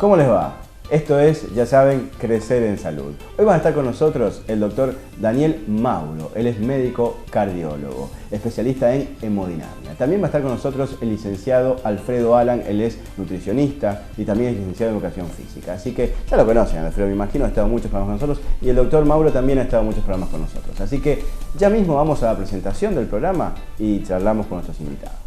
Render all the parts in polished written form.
¿Cómo les va? Esto es, ya saben, Crecer en Salud. Hoy va a estar con nosotros el doctor Daniel Mauro. Él es médico cardiólogo, especialista en hemodinamia. También va a estar con nosotros el licenciado Alfredo Alan. Él es nutricionista y también es licenciado en educación física. Así que ya lo conocen, Alfredo, me imagino, ha estado en muchos programas con nosotros. Y el doctor Mauro también ha estado en muchos programas con nosotros. Así que ya mismo vamos a la presentación del programa y charlamos con nuestros invitados.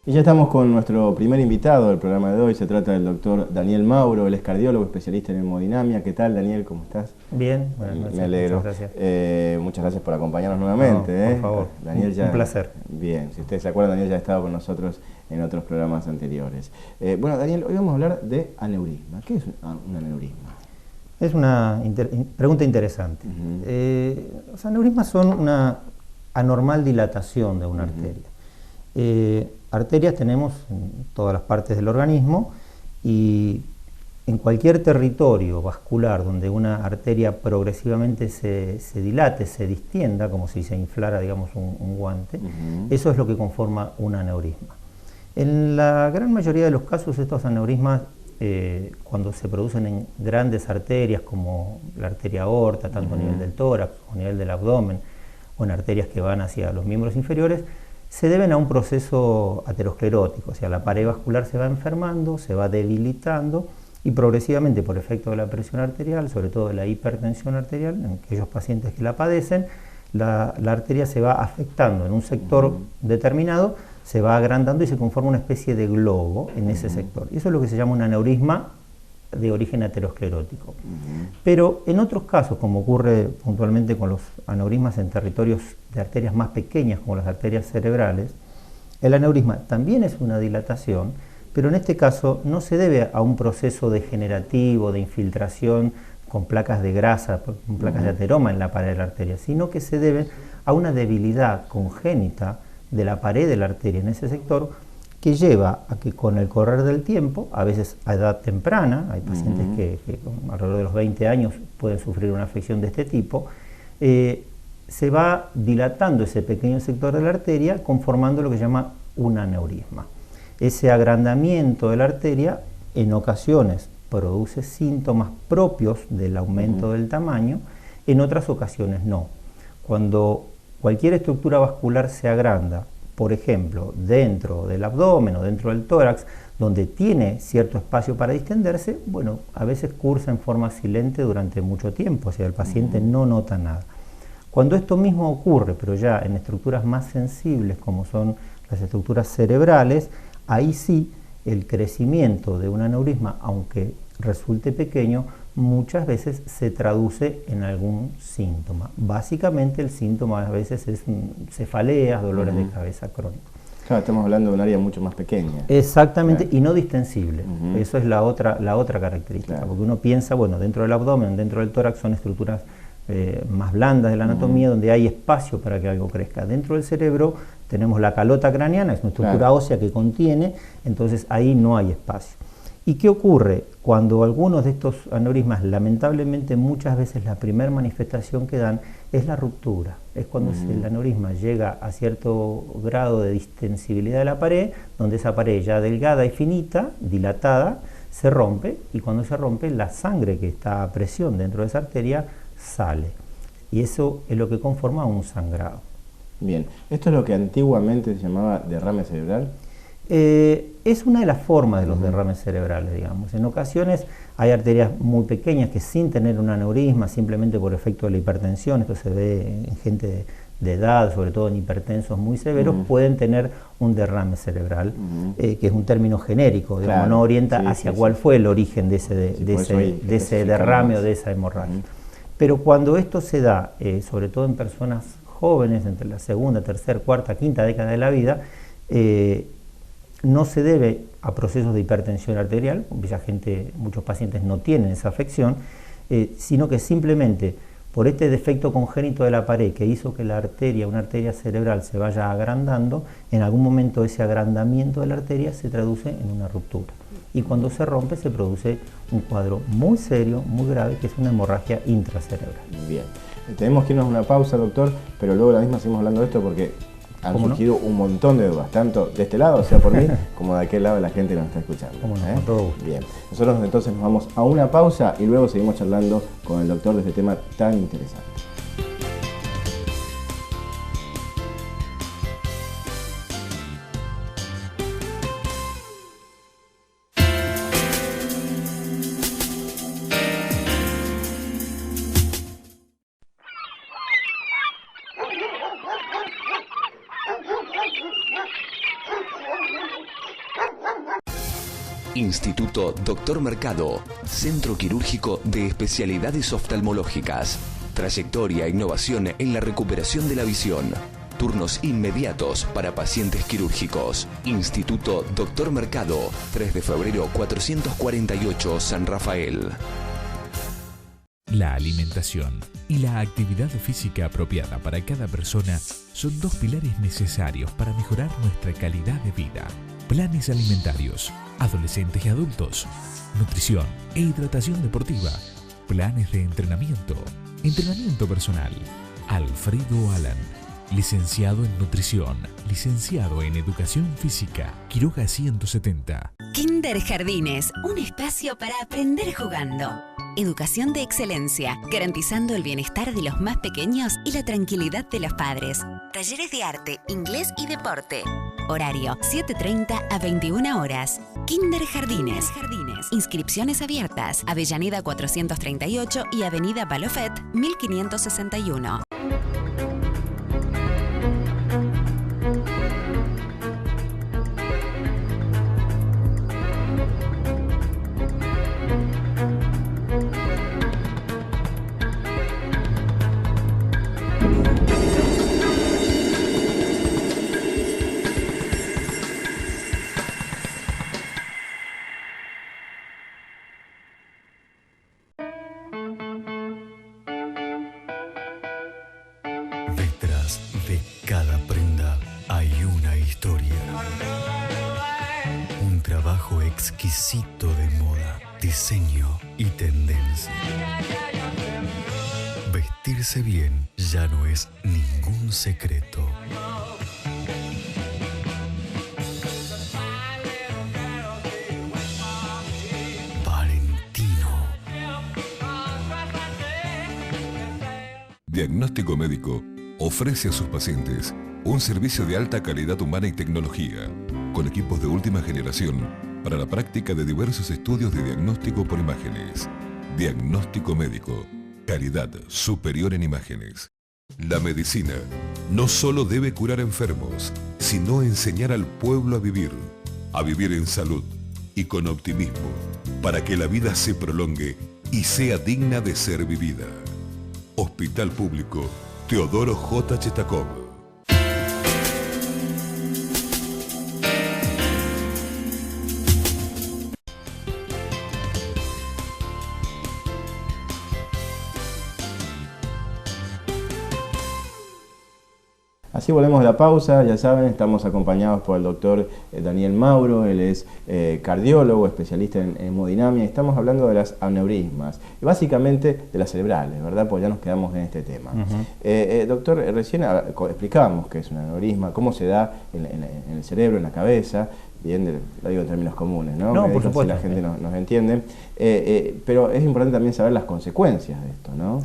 Y ya estamos con nuestro primer invitado del programa de hoy. Se trata del doctor Daniel Mauro. Él es cardiólogo, especialista en hemodinamia. ¿Qué tal, Daniel? ¿Cómo estás? Bien, buenas noches. Me alegro. Muchas gracias. Muchas gracias por acompañarnos nuevamente. Por favor, Daniel un placer. Bien, si ustedes se acuerdan, Daniel ya ha estado con nosotros en otros programas anteriores. Bueno, Daniel, hoy vamos a hablar de aneurisma. ¿Qué es un aneurisma? Es una pregunta interesante. Los aneurismas son una anormal dilatación de una arteria. Arterias tenemos en todas las partes del organismo y en cualquier territorio vascular donde una arteria progresivamente se dilate, se distienda, como si se inflara, digamos, un guante, eso es lo que conforma un aneurisma. En la gran mayoría de los casos, estos aneurismas, cuando se producen en grandes arterias como la arteria aorta, tanto a nivel del tórax o a nivel del abdomen, o en arterias que van hacia los miembros inferiores, se deben a un proceso aterosclerótico, o sea, la pared vascular se va enfermando, se va debilitando y progresivamente por efecto de la presión arterial, sobre todo de la hipertensión arterial, en aquellos pacientes que la padecen, la arteria se va afectando en un sector determinado, se va agrandando y se conforma una especie de globo en ese sector. Y eso es lo que se llama un aneurisma de origen aterosclerótico. Pero en otros casos, como ocurre puntualmente con los aneurismas en territorios de arterias más pequeñas, como las arterias cerebrales, el aneurisma también es una dilatación, pero en este caso no se debe a un proceso degenerativo de infiltración con placas de grasa, con placas de ateroma en la pared de la arteria, sino que se debe a una debilidad congénita de la pared de la arteria en ese sector, que lleva a que con el correr del tiempo, a veces a edad temprana, hay pacientes que alrededor de los 20 años pueden sufrir una afección de este tipo, se va dilatando ese pequeño sector de la arteria conformando lo que se llama un aneurisma. Ese agrandamiento de la arteria en ocasiones produce síntomas propios del aumento del tamaño, en otras ocasiones no. Cuando cualquier estructura vascular se agranda, por ejemplo, dentro del abdomen o dentro del tórax, donde tiene cierto espacio para distenderse, bueno, a veces cursa en forma silente durante mucho tiempo, o sea, el paciente no nota nada. Cuando esto mismo ocurre, pero ya en estructuras más sensibles, como son las estructuras cerebrales, ahí sí el crecimiento de un aneurisma, aunque resulte pequeño, muchas veces se traduce en algún síntoma. Básicamente el síntoma a veces es cefaleas, dolores de cabeza crónicos. Claro, estamos hablando de un área mucho más pequeña. Exactamente, y no distensible. Eso es la otra característica, Claro. porque uno piensa, bueno, dentro del abdomen, dentro del tórax son estructuras más blandas de la anatomía, donde hay espacio para que algo crezca. Dentro del cerebro tenemos la calota craneana, es una estructura ósea que contiene, entonces ahí no hay espacio. ¿Y qué ocurre? Cuando algunos de estos aneurismas, lamentablemente muchas veces la primera manifestación que dan es la ruptura. Es cuando el aneurisma llega a cierto grado de distensibilidad de la pared, donde esa pared ya delgada y finita, dilatada, se rompe, y cuando se rompe la sangre que está a presión dentro de esa arteria sale. Y eso es lo que conforma un sangrado. Bien, ¿esto es lo que antiguamente se llamaba derrame cerebral? Es una de las formas de los derrames cerebrales, digamos. En ocasiones hay arterias muy pequeñas que sin tener un aneurisma, simplemente por efecto de la hipertensión, esto se ve en gente de edad, sobre todo en hipertensos muy severos, pueden tener un derrame cerebral, que es un término genérico, digamos, no orienta hacia cuál fue el origen de ese derrame o de esa hemorragia. Pero cuando esto se da, sobre todo en personas jóvenes, entre la segunda, tercera, cuarta, quinta década de la vida, no se debe a procesos de hipertensión arterial, muchos pacientes no tienen esa afección, sino que simplemente por este defecto congénito de la pared que hizo que una arteria cerebral se vaya agrandando, en algún momento ese agrandamiento de la arteria se traduce en una ruptura. Y cuando se rompe se produce un cuadro muy serio, muy grave, que es una hemorragia intracerebral. Bien, tenemos que irnos a una pausa, doctor, pero luego la misma seguimos hablando de esto porque han surgido un montón de dudas, tanto de este lado, o sea, por mí, como de aquel lado de la gente que nos está escuchando. Con todo gusto. Bien, nosotros entonces nos vamos a una pausa y luego seguimos charlando con el doctor de este tema tan interesante. Instituto Dr. Mercado, Centro Quirúrgico de Especialidades Oftalmológicas. Trayectoria e innovación en la recuperación de la visión. Turnos inmediatos para pacientes quirúrgicos. Instituto Dr. Mercado, 3 de febrero 448, San Rafael. La alimentación y la actividad física apropiada para cada persona son dos pilares necesarios para mejorar nuestra calidad de vida. Planes alimentarios, adolescentes y adultos, nutrición e hidratación deportiva, planes de entrenamiento personal. Alfredo Alan, licenciado en nutrición, licenciado en educación física, Quiroga 170. Kinder Jardines, un espacio para aprender jugando. Educación de excelencia, garantizando el bienestar de los más pequeños y la tranquilidad de los padres. Talleres de arte, inglés y deporte. Horario 7:30 a 21 horas. Kinder Jardines. Inscripciones abiertas. Avellaneda 438 y Avenida Palofet 1561. Detrás de cada prenda hay una historia. Un trabajo exquisito de moda, diseño y tendencia. Vestirse bien ya no es ningún secreto. Diagnóstico Médico ofrece a sus pacientes un servicio de alta calidad humana y tecnología, con equipos de última generación para la práctica de diversos estudios de diagnóstico por imágenes. Diagnóstico Médico, calidad superior en imágenes. La medicina no solo debe curar enfermos, sino enseñar al pueblo a vivir en salud y con optimismo, para que la vida se prolongue y sea digna de ser vivida. Hospital Público Teodoro J. Chetakov. Así volvemos a la pausa, ya saben, estamos acompañados por el doctor Daniel Mauro, él es cardiólogo, especialista en hemodinamia, y estamos hablando de las aneurismas, y básicamente de las cerebrales, ¿verdad? Pues ya nos quedamos en este tema. Doctor, recién explicábamos qué es un aneurisma, cómo se da en el cerebro, en la cabeza, bien, lo digo en términos comunes, ¿no? No, por supuesto. Si la gente nos entiende, pero es importante también saber las consecuencias de esto, ¿no?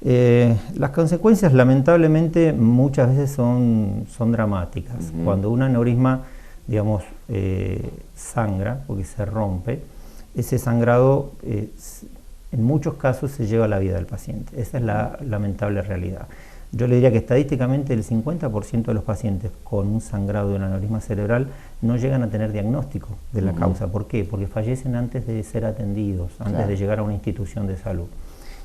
Las consecuencias lamentablemente muchas veces son dramáticas. Cuando un aneurisma, digamos, sangra, porque se rompe, ese sangrado en muchos casos se lleva la vida del paciente. Esa es la lamentable realidad. Yo le diría que estadísticamente el 50% de los pacientes con un sangrado de un aneurisma cerebral no llegan a tener diagnóstico de la causa. ¿Por qué? Porque fallecen antes de ser atendidos, antes de llegar a una institución de salud.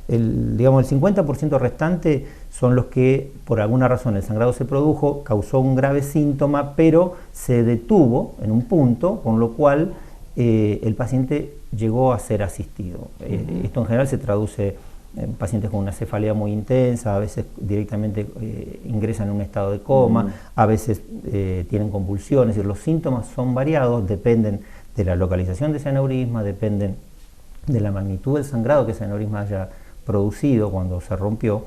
digamos, el 50% restante son los que por alguna razón el sangrado se produjo, causó un grave síntoma, pero se detuvo en un punto, con lo cual el paciente llegó a ser asistido. Esto en general se traduce en pacientes con una cefalea muy intensa, a veces directamente ingresan en un estado de coma, a veces tienen convulsiones, y los síntomas son variados, dependen de la localización de ese aneurisma, dependen de la magnitud del sangrado que ese aneurisma haya producido cuando se rompió.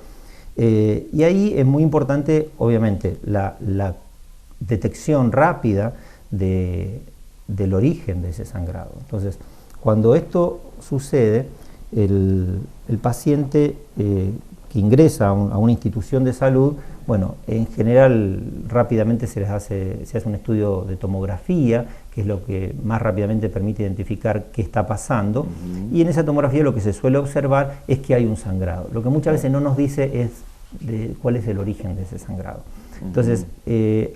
Y ahí es muy importante, obviamente, la detección rápida del origen de ese sangrado. Entonces, cuando esto sucede, el paciente que ingresa a una institución de salud, bueno, en general rápidamente se hace un estudio de tomografía, que es lo que más rápidamente permite identificar qué está pasando, y en esa tomografía lo que se suele observar es que hay un sangrado. Lo que muchas veces no nos dice es cuál es el origen de ese sangrado. Entonces,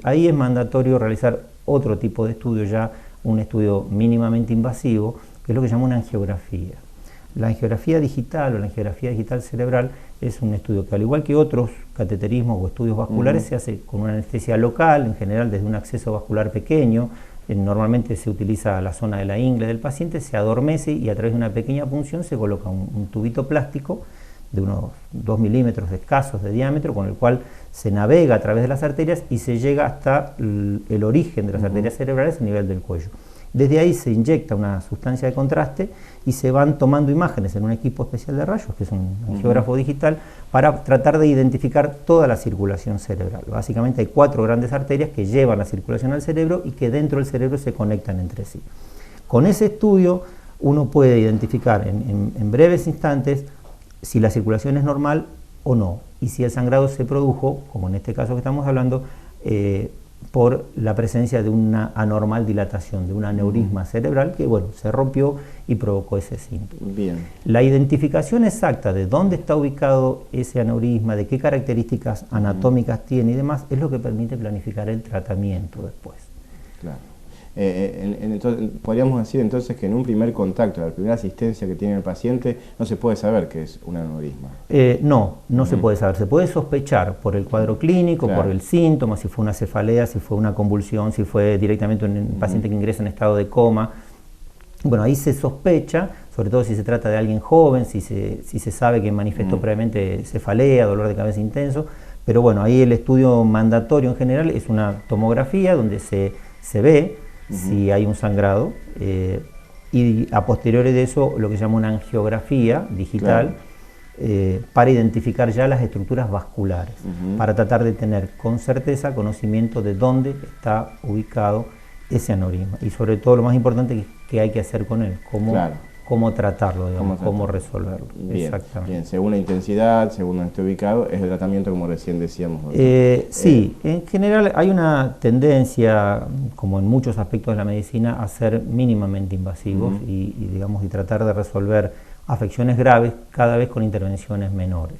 ahí es mandatorio realizar otro tipo de estudio, ya un estudio mínimamente invasivo, que es lo que se llama una angiografía. La angiografía digital o la angiografía digital cerebral es un estudio que, al igual que otros cateterismos o estudios vasculares, se hace con una anestesia local, en general desde un acceso vascular pequeño. Normalmente se utiliza la zona de la ingle del paciente, se adormece y a través de una pequeña punción se coloca un tubito plástico de unos 2 milímetros escasos de diámetro, con el cual se navega a través de las arterias y se llega hasta el origen de las arterias cerebrales a nivel del cuello. Desde ahí se inyecta una sustancia de contraste y se van tomando imágenes en un equipo especial de rayos, que es un angiógrafo digital, para tratar de identificar toda la circulación cerebral. Básicamente hay 4 grandes arterias que llevan la circulación al cerebro y que dentro del cerebro se conectan entre sí. Con ese estudio uno puede identificar en breves instantes si la circulación es normal o no, y si el sangrado se produjo, como en este caso que estamos hablando, por la presencia de una anormal dilatación, de un aneurisma cerebral que, bueno, se rompió y provocó ese síntoma. Bien. La identificación exacta de dónde está ubicado ese aneurisma, de qué características anatómicas tiene y demás, es lo que permite planificar el tratamiento después. Claro. Entonces, podríamos decir entonces que en un primer contacto, la primera asistencia que tiene el paciente, no se puede saber que es un aneurisma. No se puede saber. Se puede sospechar por el cuadro clínico, por el síntoma, si fue una cefalea, si fue una convulsión, si fue directamente un paciente que ingresa en estado de coma. Bueno, ahí se sospecha, sobre todo si se trata de alguien joven, si se sabe que manifestó previamente cefalea, dolor de cabeza intenso. Pero bueno, ahí el estudio mandatorio en general es una tomografía donde se ve si hay un sangrado, y a posteriori de eso lo que se llama una angiografía digital, para identificar ya las estructuras vasculares, para tratar de tener con certeza conocimiento de dónde está ubicado ese aneurisma y sobre todo lo más importante que hay que hacer con él, cómo tratarlo, digamos, cómo resolverlo. Bien, exactamente. Bien, según la intensidad, según donde esté ubicado, es el tratamiento como recién decíamos. Sí, en general hay una tendencia, como en muchos aspectos de la medicina, a ser mínimamente invasivos y tratar de resolver afecciones graves cada vez con intervenciones menores.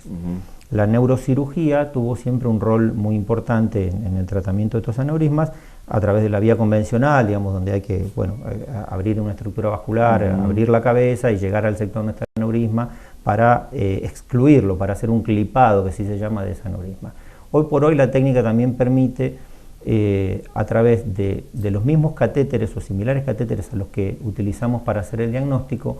La neurocirugía tuvo siempre un rol muy importante en el tratamiento de estos aneurismas a través de la vía convencional, digamos, donde hay que abrir una estructura vascular, abrir la cabeza y llegar al sector donde está el aneurisma para excluirlo, para hacer un clipado, que así se llama, de ese aneurisma. Hoy por hoy la técnica también permite, a través de los mismos catéteres o similares catéteres a los que utilizamos para hacer el diagnóstico,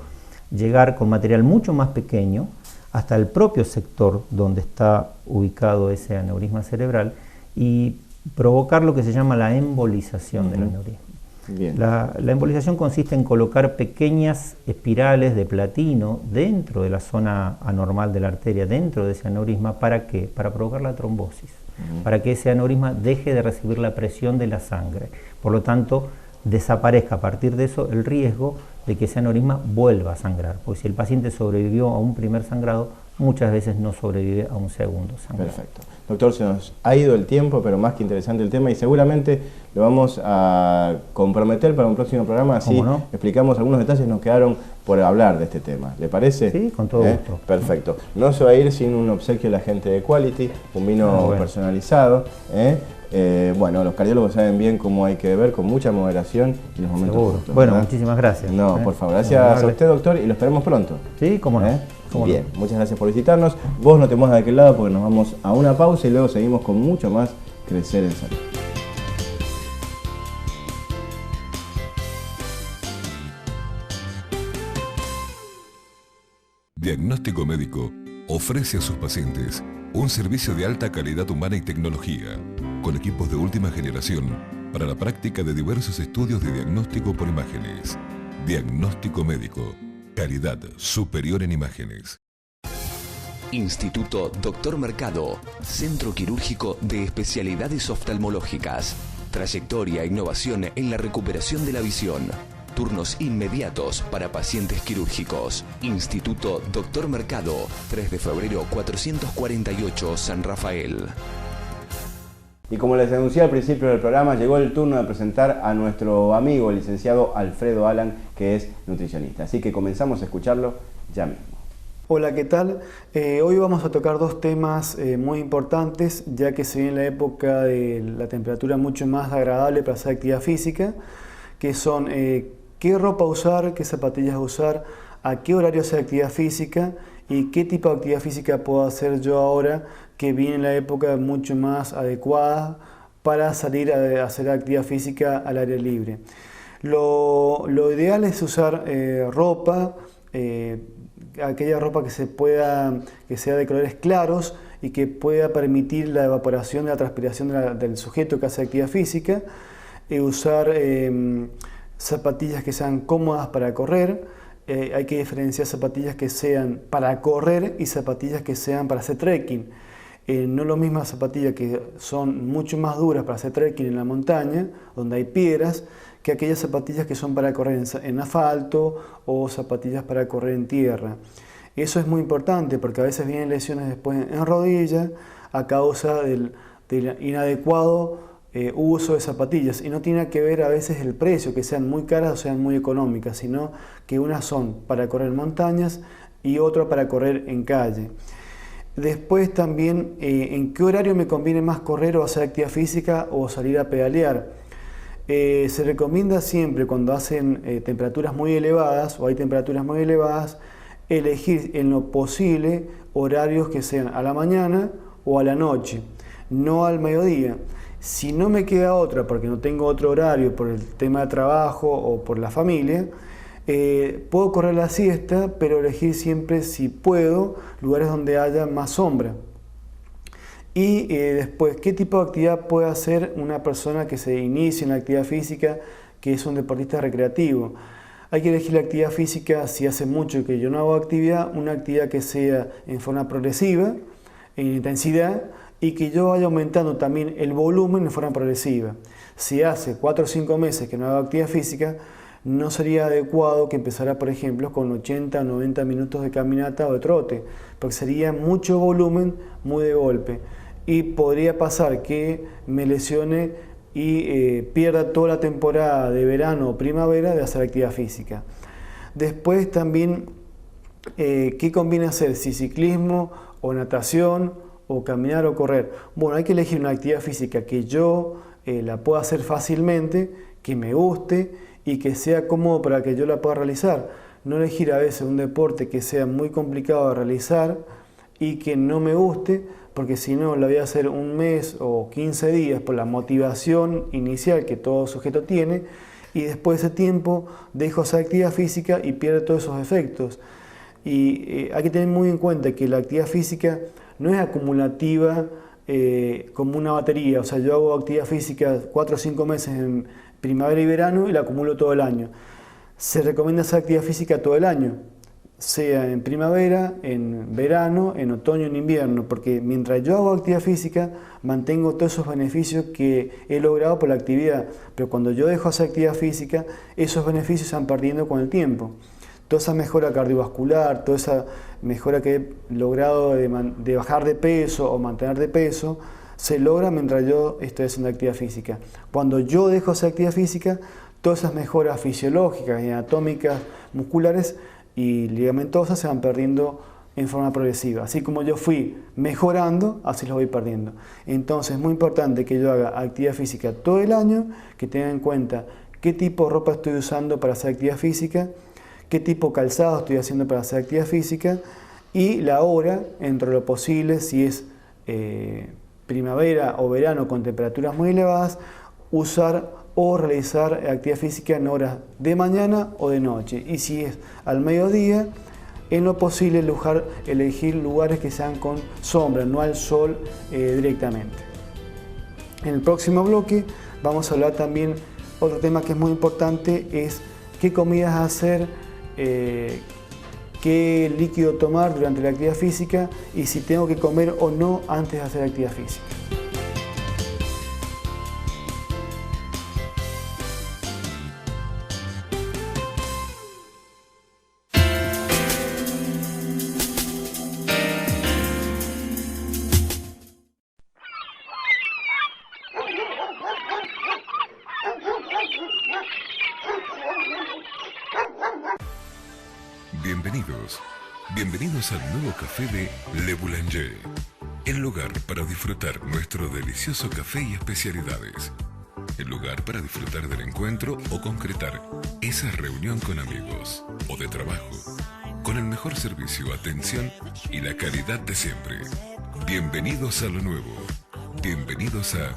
llegar con material mucho más pequeño hasta el propio sector donde está ubicado ese aneurisma cerebral y provocar lo que se llama la embolización del aneurisma. Bien. La embolización consiste en colocar pequeñas espirales de platino dentro de la zona anormal de la arteria, dentro de ese aneurisma. ¿Para qué? Para provocar la trombosis, para que ese aneurisma deje de recibir la presión de la sangre. Por lo tanto, desaparezca a partir de eso el riesgo de que ese aneurisma vuelva a sangrar, porque si el paciente sobrevivió a un primer sangrado, muchas veces no sobrevive a un segundo sangrado. Perfecto. Doctor, se nos ha ido el tiempo, pero más que interesante el tema y seguramente lo vamos a comprometer para un próximo programa, así explicamos algunos detalles que nos quedaron por hablar de este tema. ¿Le parece? Sí, con todo gusto. Perfecto. No se va a ir sin un obsequio de la gente de Quality, un vino personalizado, Bueno, los cardiólogos saben bien cómo hay que beber, con mucha moderación y en los momentos Seguro. justos, Bueno, ¿verdad? muchísimas gracias. No, por favor, gracias a usted, doctor, y lo esperamos pronto. Sí, cómo no. ¿Cómo Bien, no? muchas gracias por visitarnos. Vos no te muevas de aquel lado porque nos vamos a una pausa y luego seguimos con mucho más Crecer en Salud. Diagnóstico Médico ofrece a sus pacientes un servicio de alta calidad humana y tecnología, con equipos de última generación para la práctica de diversos estudios de diagnóstico por imágenes. Diagnóstico Médico, calidad superior en imágenes. Instituto Doctor Mercado, Centro Quirúrgico de Especialidades Oftalmológicas. Trayectoria e innovación en la recuperación de la visión. Turnos inmediatos para pacientes quirúrgicos. Instituto Doctor Mercado, 3 de febrero 448, San Rafael. Y como les anuncié al principio del programa, llegó el turno de presentar a nuestro amigo, el licenciado Alfredo Alan, que es nutricionista. Así que comenzamos a escucharlo ya mismo. Hola, ¿qué tal? Hoy vamos a tocar dos temas muy importantes, ya que se viene la época de la temperatura mucho más agradable para hacer actividad física, que son qué ropa usar, qué zapatillas usar, a qué horario hacer actividad física y qué tipo de actividad física puedo hacer yo ahora que viene la época mucho más adecuada para salir a hacer actividad física al aire libre. Lo ideal es usar ropa, aquella ropa que sea de colores claros y que pueda permitir la evaporación de la transpiración del sujeto que hace actividad física, usar zapatillas que sean cómodas para correr. Hay que diferenciar zapatillas que sean para correr y zapatillas que sean para hacer trekking. No lo mismo zapatillas que son mucho más duras para hacer trekking en la montaña, donde hay piedras, que aquellas zapatillas que son para correr en asfalto o zapatillas para correr en tierra. Eso es muy importante porque a veces vienen lesiones después en rodilla a causa del inadecuado uso de zapatillas, y no tiene que ver a veces el precio, que sean muy caras o sean muy económicas, sino que unas son para correr en montañas y otra para correr en calle. Después también en qué horario me conviene más correr o hacer actividad física o salir a pedalear. Se recomienda siempre cuando hacen temperaturas muy elevadas o hay temperaturas muy elevadas elegir en lo posible horarios que sean a la mañana o a la noche, no al mediodía. Si no me queda otra, porque no tengo otro horario por el tema de trabajo o por la familia, puedo correr la siesta, pero elegir siempre, si puedo, lugares donde haya más sombra. Y después, ¿qué tipo de actividad puede hacer una persona que se inicie en la actividad física, que es un deportista recreativo? Hay que elegir la actividad física, si hace mucho que yo no hago actividad, una actividad que sea en forma progresiva, en intensidad, y que yo vaya aumentando también el volumen en forma progresiva. Si hace 4 o 5 meses que no hago actividad física, no sería adecuado que empezara, por ejemplo, con 80 o 90 minutos de caminata o de trote, porque sería mucho volumen muy de golpe. Y podría pasar que me lesione y pierda toda la temporada de verano o primavera de hacer actividad física. Después también, ¿qué conviene hacer? Si ciclismo o natación o caminar o correr. Bueno, hay que elegir una actividad física que yo la pueda hacer fácilmente, que me guste y que sea cómodo para que yo la pueda realizar. No elegir a veces un deporte que sea muy complicado de realizar y que no me guste, porque si no la voy a hacer un mes o 15 días por la motivación inicial que todo sujeto tiene, y después de ese tiempo dejo esa actividad física y pierde todos esos efectos. Y hay que tener muy en cuenta que la actividad física no es acumulativa como una batería. O sea, yo hago actividad física 4 o 5 meses en primavera y verano y la acumulo todo el año. Se recomienda hacer actividad física todo el año, sea en primavera, en verano, en otoño, en invierno, porque mientras yo hago actividad física mantengo todos esos beneficios que he logrado por la actividad, pero cuando yo dejo hacer actividad física, esos beneficios se van perdiendo con el tiempo. Toda esa mejora cardiovascular, toda esa mejora que he logrado de bajar de peso o mantener de peso, se logra mientras yo estoy haciendo actividad física. Cuando yo dejo hacer actividad física, todas esas mejoras fisiológicas y anatómicas, musculares y ligamentosas se van perdiendo en forma progresiva. Así como yo fui mejorando, así lo voy perdiendo. Entonces es muy importante que yo haga actividad física todo el año, que tenga en cuenta qué tipo de ropa estoy usando para hacer actividad física, qué tipo de calzado estoy haciendo para hacer actividad física y la hora, entre lo posible, si es primavera o verano con temperaturas muy elevadas, usar o realizar actividad física en horas de mañana o de noche. Y si es al mediodía, en lo posible elegir lugares que sean con sombra, no al sol directamente. En el próximo bloque vamos a hablar también, otro tema que es muy importante es qué comidas hacer, qué líquido tomar durante la actividad física y si tengo que comer o no antes de hacer actividad física. Bienvenidos al nuevo café de Le Boulanger, el lugar para disfrutar nuestro delicioso café y especialidades, el lugar para disfrutar del encuentro o concretar esa reunión con amigos o de trabajo, con el mejor servicio, atención y la calidad de siempre. Bienvenidos a lo nuevo, bienvenidos a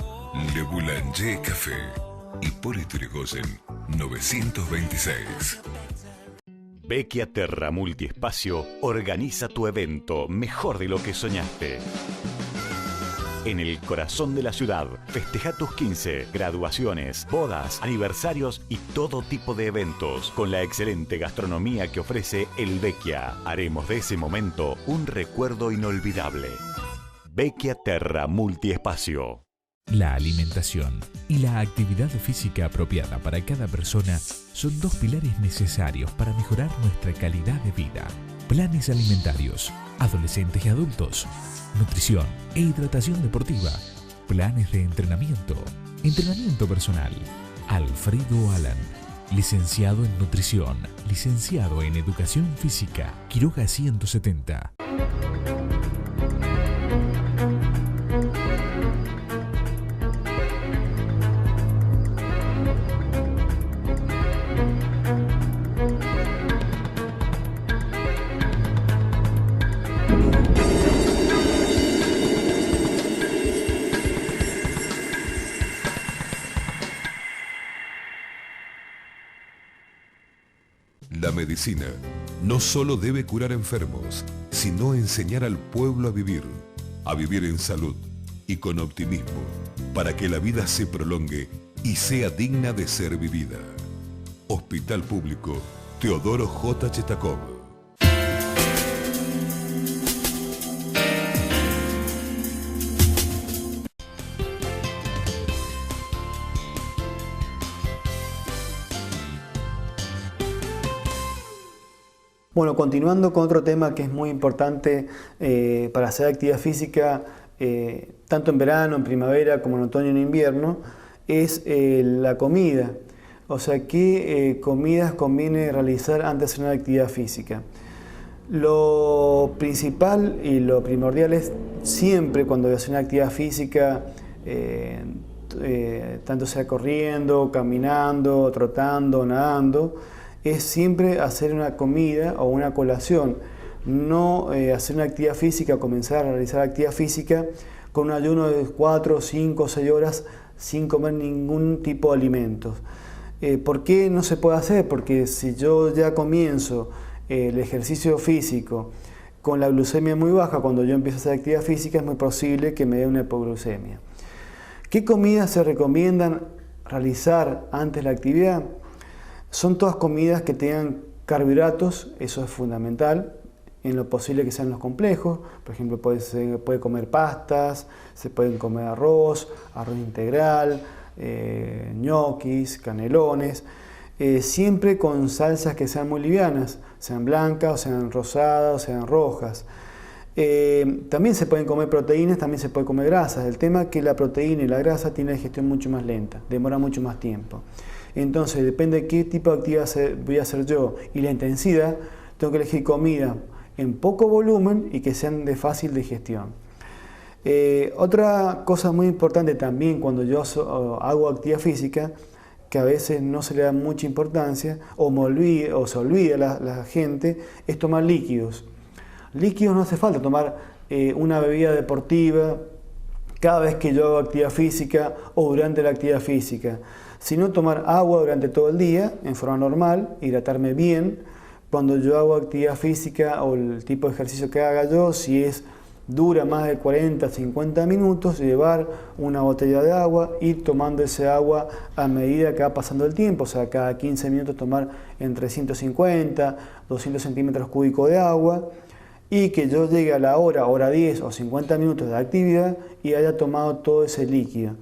Le Boulanger Café, Hipólito Yrigoyen 926. Vecchia Terra Multiespacio organiza tu evento mejor de lo que soñaste. En el corazón de la ciudad, festeja tus 15, graduaciones, bodas, aniversarios y todo tipo de eventos con la excelente gastronomía que ofrece el Vecchia. Haremos de ese momento un recuerdo inolvidable. Vecchia Terra Multiespacio. La alimentación y la actividad física apropiada para cada persona son dos pilares necesarios para mejorar nuestra calidad de vida. Planes alimentarios, adolescentes y adultos, nutrición e hidratación deportiva, planes de entrenamiento personal. Alfredo Alan, licenciado en nutrición, licenciado en educación física, Quiroga 170. La medicina no solo debe curar enfermos, sino enseñar al pueblo a vivir en salud y con optimismo, para que la vida se prolongue y sea digna de ser vivida. Hospital Público Teodoro J. Chetakov. Bueno, continuando con otro tema que es muy importante para hacer actividad física, tanto en verano, en primavera, como en otoño y en invierno, es la comida. O sea, ¿qué comidas conviene realizar antes de hacer una actividad física? Lo principal y lo primordial es siempre cuando voy a hacer una actividad física, tanto sea corriendo, caminando, trotando, nadando, es siempre hacer una comida o una colación, no hacer una actividad física, comenzar a realizar actividad física con un ayuno de 4, 5, 6 horas sin comer ningún tipo de alimentos. ¿Por qué no se puede hacer? Porque si yo ya comienzo el ejercicio físico con la glucemia muy baja, cuando yo empiezo a hacer actividad física es muy posible que me dé una hipoglucemia. ¿Qué comidas se recomiendan realizar antes de la actividad? Son todas comidas que tengan carbohidratos, eso es fundamental, en lo posible que sean los complejos. Por ejemplo, se puede comer pastas, se pueden comer arroz integral, ñoquis, canelones, siempre con salsas que sean muy livianas, sean blancas, o sean rosadas, o sean rojas. También se pueden comer proteínas, también se puede comer grasas. El tema es que la proteína y la grasa tienen una digestión mucho más lenta, demora mucho más tiempo. Entonces, depende de qué tipo de actividad voy a hacer yo y la intensidad, tengo que elegir comida en poco volumen y que sean de fácil digestión. Otra cosa muy importante también cuando yo hago actividad física, que a veces no se le da mucha importancia o se olvida la gente, es tomar líquidos. Líquidos no hace falta tomar una bebida deportiva cada vez que yo hago actividad física o durante la actividad física, sino tomar agua durante todo el día en forma normal, hidratarme bien. Cuando yo hago actividad física o el tipo de ejercicio que haga yo, si dura más de 40, 50 minutos, llevar una botella de agua, ir tomando ese agua a medida que va pasando el tiempo, o sea, cada 15 minutos tomar entre 150, 200 centímetros cúbicos de agua, y que yo llegue a la hora 10 o 50 minutos de actividad y haya tomado todo ese líquido.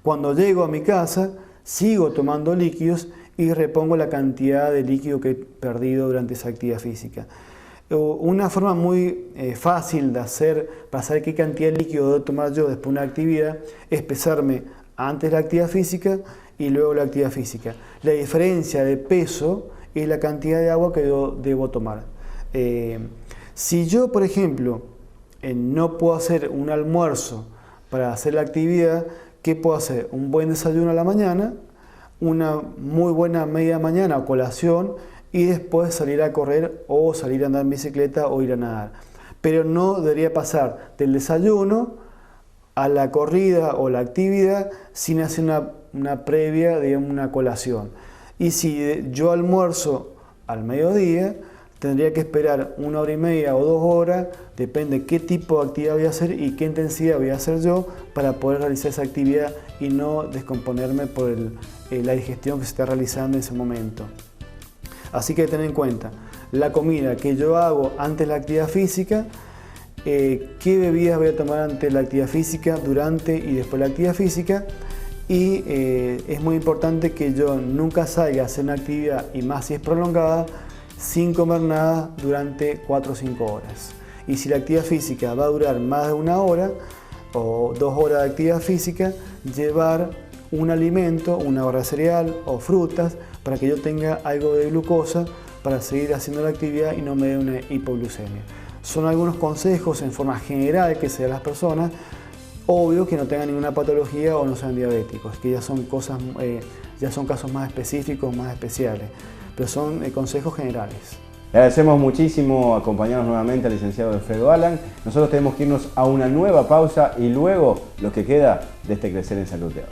Cuando llego a mi casa, sigo tomando líquidos y repongo la cantidad de líquido que he perdido durante esa actividad física. Una forma muy fácil de hacer para saber qué cantidad de líquido debo tomar yo después de una actividad es pesarme antes de la actividad física y luego la actividad física. La diferencia de peso es la cantidad de agua que yo debo tomar. Si yo, por ejemplo, no puedo hacer un almuerzo para hacer la actividad, ¿qué puedo hacer? Un buen desayuno a la mañana, una muy buena media mañana o colación, y después salir a correr o salir a andar en bicicleta o ir a nadar. Pero no debería pasar del desayuno a la corrida o la actividad sin hacer una previa, digamos, una colación. Y si yo almuerzo al mediodía, tendría que esperar 1 hora y media o 2 horas, depende qué tipo de actividad voy a hacer y qué intensidad voy a hacer yo para poder realizar esa actividad y no descomponerme por la digestión que se está realizando en ese momento. Así que ten en cuenta la comida que yo hago antes de la actividad física, qué bebidas voy a tomar antes de la actividad física, durante y después de la actividad física, y es muy importante que yo nunca salga a hacer una actividad, y más si es prolongada, sin comer nada durante 4 o 5 horas. Y si la actividad física va a durar más de 1 hora o 2 horas de actividad física, llevar un alimento, una barra de cereal o frutas para que yo tenga algo de glucosa para seguir haciendo la actividad y no me dé una hipoglucemia. Son algunos consejos en forma general que se dan a las personas, obvio que no tengan ninguna patología o no sean diabéticos, que ya son casos más específicos, más especiales, pero son consejos generales. Le agradecemos muchísimo acompañarnos nuevamente al licenciado Alfredo Alan. Nosotros tenemos que irnos a una nueva pausa y luego lo que queda de este Crecer en Salud de hoy.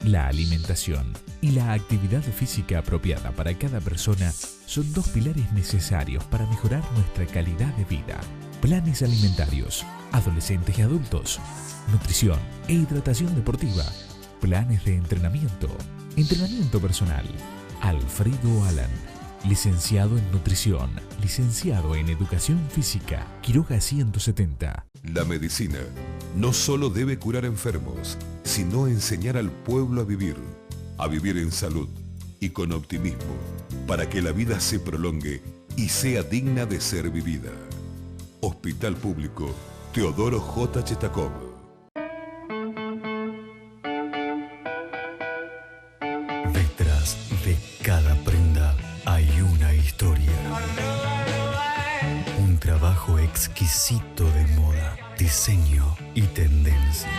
La alimentación y la actividad física apropiada para cada persona son 2 pilares necesarios para mejorar nuestra calidad de vida. Planes alimentarios, adolescentes y adultos, nutrición e hidratación deportiva, planes de entrenamiento personal. Alfredo Alan, licenciado en nutrición, licenciado en educación física, Quiroga 170. La medicina no solo debe curar enfermos, sino enseñar al pueblo a vivir en salud y con optimismo, para que la vida se prolongue y sea digna de ser vivida. Hospital Público Teodoro J. Chetakov. Detrás de cada prenda hay una historia. Un trabajo exquisito de moda, diseño y tendencia.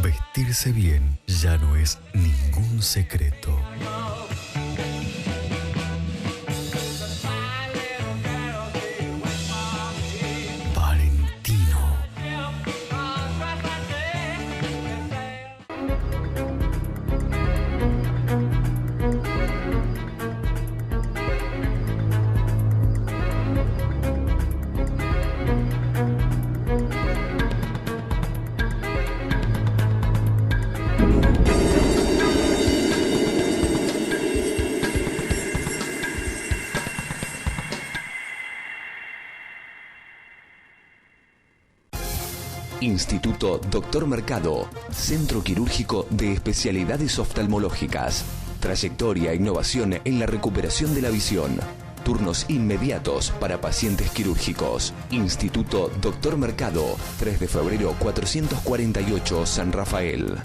Vestirse bien ya no es ningún secreto. Valentino. Instituto Doctor Mercado, Centro Quirúrgico de Especialidades Oftalmológicas. Trayectoria e innovación en la recuperación de la visión. Turnos inmediatos para pacientes quirúrgicos. Instituto Doctor Mercado, 3 de febrero 448, San Rafael.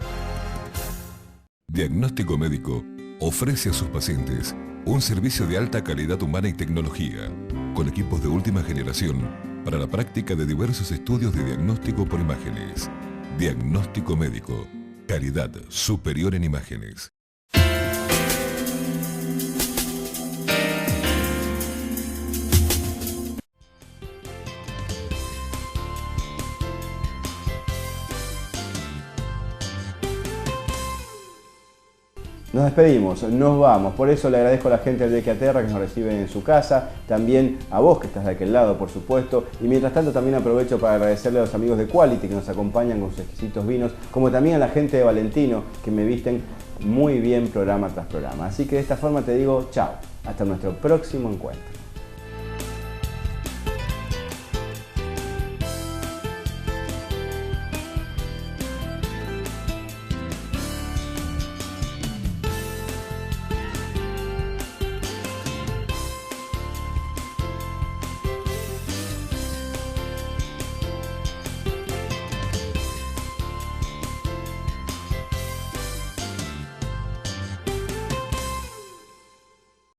Diagnóstico Médico ofrece a sus pacientes un servicio de alta calidad humana y tecnología, con equipos de última generación para la práctica de diversos estudios de diagnóstico por imágenes. Diagnóstico Médico, calidad superior en imágenes. Nos despedimos, nos vamos, por eso le agradezco a la gente del Bequiaterra que nos recibe en su casa, también a vos que estás de aquel lado, por supuesto, y mientras tanto también aprovecho para agradecerle a los amigos de Quality que nos acompañan con sus exquisitos vinos, como también a la gente de Valentino que me visten muy bien programa tras programa. Así que de esta forma te digo chao, hasta nuestro próximo encuentro.